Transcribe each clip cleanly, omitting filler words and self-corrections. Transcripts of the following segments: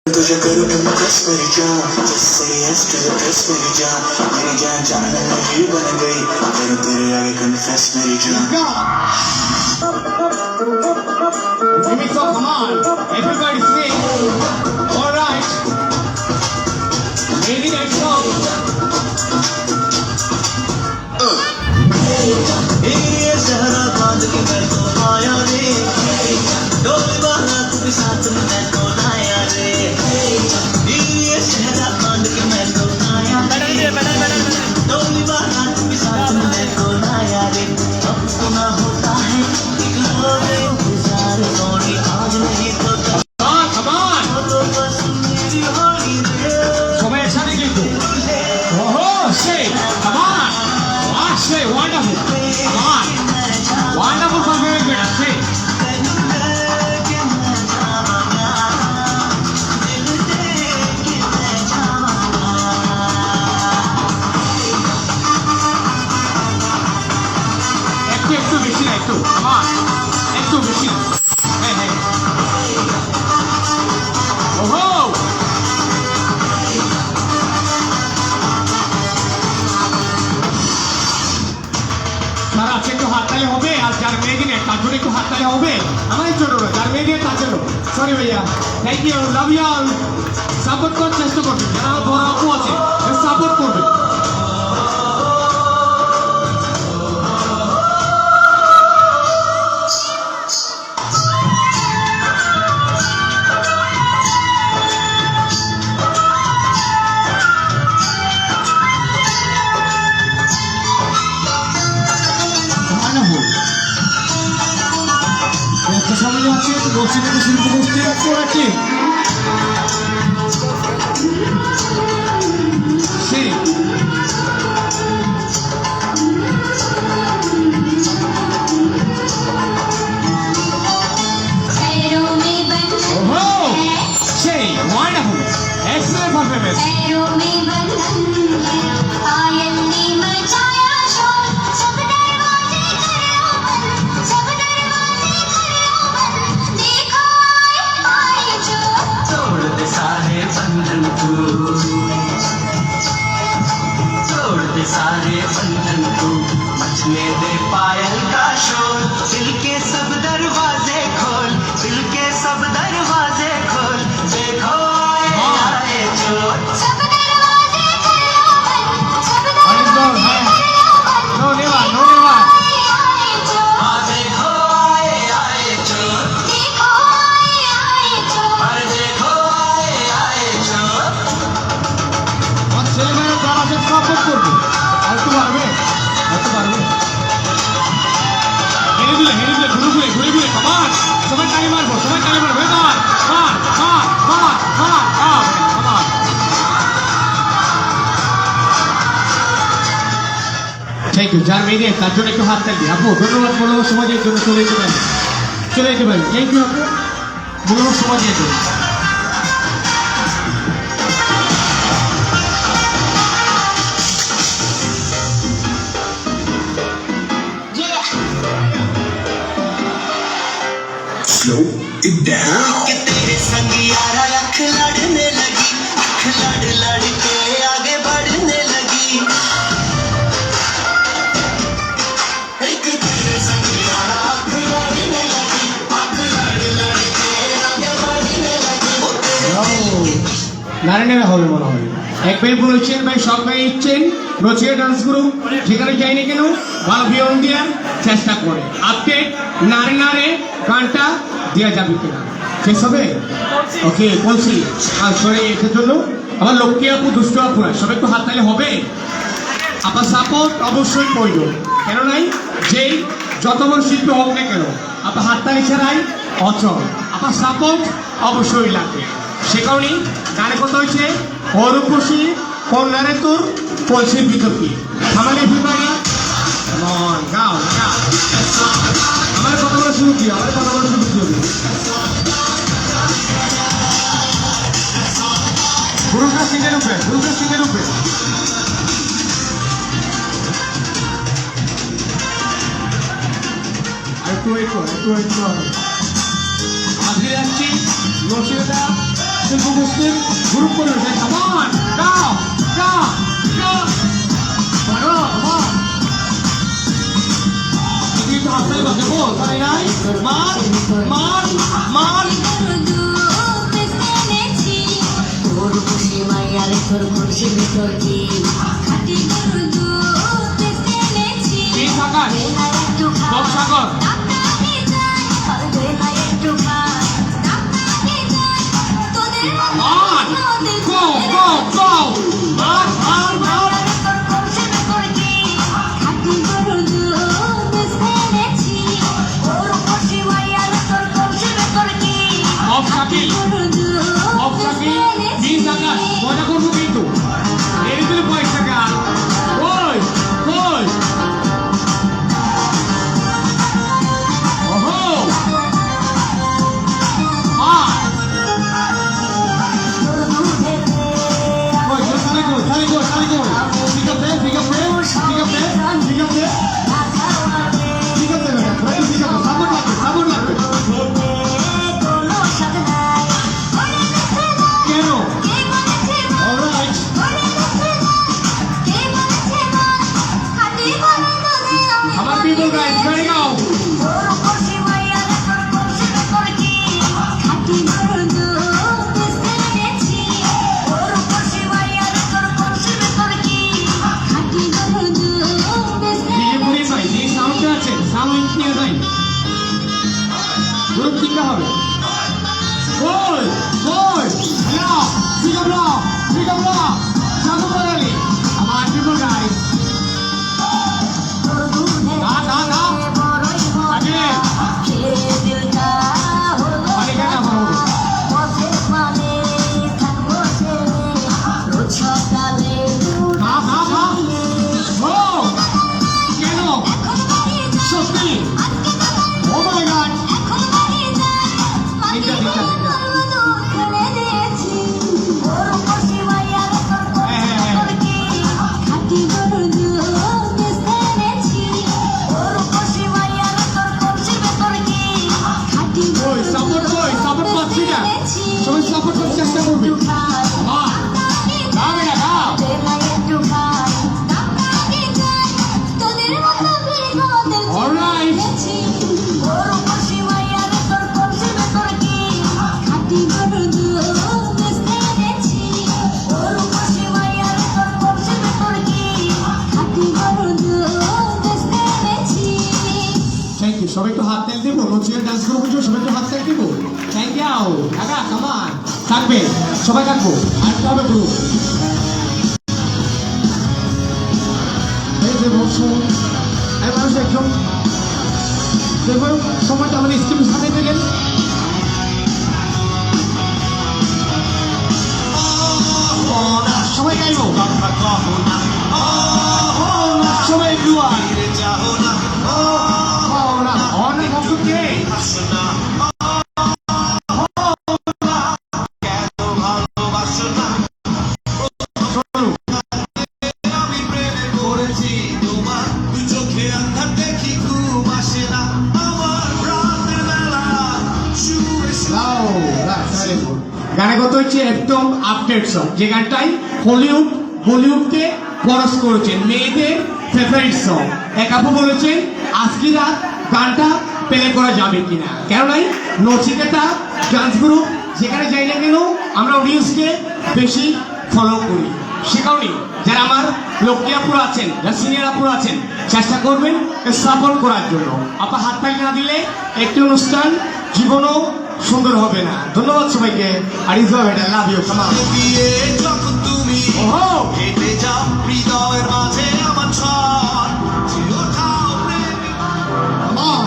तुझे करूँ इम्प्रेस मेरी जान, just say yes to the best मेरी जान जान मेरी बन गई, करूँ तेरे आगे confess मेरी जान। Give me some, come on, everybody sing. All right, maybe next song. ये सहरा बांध के मैं तो आया रे, डोल बहाना तू भी साथ में मैं तो आया रे। ये सहरा बांध के मैं तो आया रे, डोल बहाना तू भी साथ में मैं तो आया रे। अब सुना होता है एक लोगे गुजार सोनी आज नहीं तो Come on, तो बस मेरी होली रे। সবাই একসাথে কিন্তু say, come on, say, wonderful, come on, wonderful performance, better, say. একটু বেশি না একটু, come on, একটু বেশি, hey. Oh. তারা আছে একটু হাততালি হবে, আর যার মেয়ে দিনে তার জন্য একটু হাততালি হবে। আমার জন্য যার মেয়ে দিয়ে তার জন্য। সরি ভাইয়া, thank you, love you all. Support করার চেষ্টা করবেন, যারা আমার বড় আপু আছে সাপোর্ট করবেন। সামনে আছে রচিত শিল্প গোষ্ঠীর একটি সেই wonderful, excellent performance. सारे बंधन को मचने दे पायल का शोर, दिल के सब दरवाजे खोल, दिल के सब दरवाजे खोल, देखो आए चोर। থ্যাংক ইউ, যার মেয়ে তার জন্য একটু হাত থাকবে। আপু ধন্যবাদ মূল্যবান সমাজের জন্য চলে যেতে পারি, চলে যেতে পারি। থ্যাংক ইউ আপু, মূল্যবান সমাজের জন্য। Slow it down. कि तेरे संग यारा अख लड़ने लगी, अख लड़ के आगे बढ़ने लगी। एक तेरे संग यारा अख लड़ने लगी, अख लड़ के आगे बढ़ने लगी। নারায়ণেরা হবে মনে হয়। এক ভাই বলেছেন ভাই সব ভাই ইচ্ছেন রচিয়া ডান্স গ্রুপ যেখানে যায়নি কেন ভালো বিয়ন দেওয়ার চেষ্টা করে। আপডেট নারে নারে গানটা দেওয়া যাবে কিনা শেষ হবে? ওকে বলছি। আর সরে এটার জন্য আমার লক্ষ্মী আপু দুষ্ট আপু সবাই একটু হাততালি হবে। আপনার সাপোর্ট অবশ্যই প্রয়োজন, কেন নাই যেই যত বড় শিল্পী হোক না কেন আপনার হাততালি ছাড়াই অচল, আপনার সাপোর্ট অবশ্যই লাগবে। সে কারণেই গানে কথা হয়েছে অরূপসী কন্যারে তোর পলসির ভিতর কি আমাদের বিভাগে গাও গাও আমার কথা বলা শুরু কি আমার কথা বলা শুরু কি পুরুষরা সিংহের উপরে একটু আজকে যাচ্ছি রসিদা শিল্প গোষ্ঠীর গ্রুপ করে উঠে সমান গাও গাও গাও বলো বল যদি তো হাতে বাজে বল তাই নাই মার মার মার তোর খুশি মাইয়ারে তোর খুশি তোর কি খাটি গরু দুধ এনেছি এই সাগর একটু বক সাগর খাই একটু খাই তোদের মার গো গো গো মার মার মার তোর খুশি তোর কি খাটি গরু দুধ এনেছি তোর খুশি মাইয়ারে তোর খুশি তোর কি অফ শাকিল গরু দুধ অফ শাকিল 20 টাকা মজা করবো কিন্তু এই দিলে পয়সা টাকা ওই ওই ওহো মা ওই সারি গো সারি গো সারি গো ঠিক আছে ঠিক আছে ঠিক আছে ঠিক আছে ঠিক আছে বেটা ঠিক আছে সাপোর্ট লাগবে কেন অলরাইট আমার people guys ready go DJ police ভাই যে সাউন্ডটা আছে সাউন্ড নিয়ে যাই গ্রুপ কিনতে হবে গোল গোল ব্লা সিগা ব্লা জানো বলি আমার পিপল গাইস না না না আগে মানে কেন আমার না না না ও কেন সত্যি ও মাই গড ওই সাপোর্ট পাচ্ছি না সবাই সাপোর্ট করার চেষ্টা করবে মা না বেটা দাও অলরাইট থ্যাংক ইউ সবাই একটু হাত তেল দিব নচিয়ে ডান্স গ্রুপ হচ্ছে সবাই একটু হাত তেল দিব থ্যাংক ইউ কাকা কামান থাকবে সবাই থাকবো আসতে হবে গ্রুপ এই যে বলছো এই মানুষ একজন দেখুন সময়টা আমার স্ক্রিন সামনে পেলেন সবাই গাইবো সবাই দুয়ার অনেক ভক্তকে গানে কত হচ্ছে একদম আপডেট সং যে গানটাই হলিউড বলিউডকে খরচ করেছেন মেয়েদের ফেভারিট সং এক আপু বলেছেন আজকে রাত গানটা প্লে করা যাবে কিনা কেন নাই নচিকেতা ডান্স গ্রুপ যেখানে যাই না কেন আমরা অডিয়েন্সকে বেশি ফলো করি সে কারণে যারা আমার লক্ষ্মী আপুরা আছেন যারা সিনিয়র আপুরা আছেন চেষ্টা করবেন সাপোর্ট করার জন্য আপা হাত পাই না দিলে একটি অনুষ্ঠান জীবনও সুন্দর হবে না ধন্যবাদ সবাইকে আর ইজ এটা লাভ ইউ কাম অন যখন তুমি ওহো হেঁটে যাও হৃদয়ের মাঝে আমার ছড় চিরকাল প্রেমিক কাম অন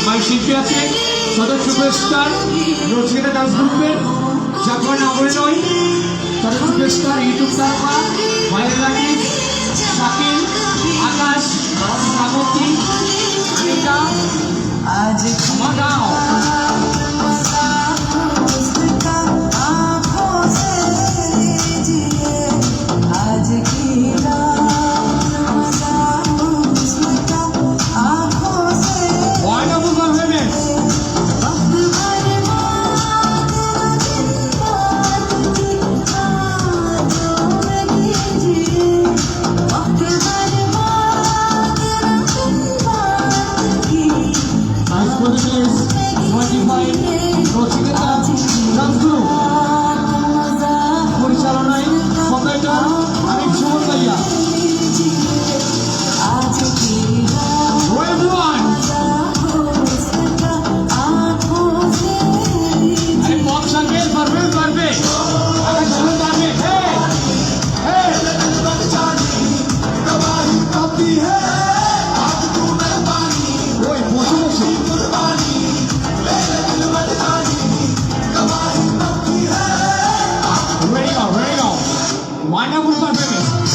মাই শিল্পী আছে সদস্য সুপারস্টার নচিকেতা ডান্স গ্রুপের যার নাম বলে নয় সদস্য সুপারস্টার ইউটিউব তারকা ভাইরাল আর্টিস্ট শাকিল আকাশ শ্রাবন্তী अनिका आज मगाओ आज की wonderful performance ওয়ান্ডারফুল পারফরমেন্স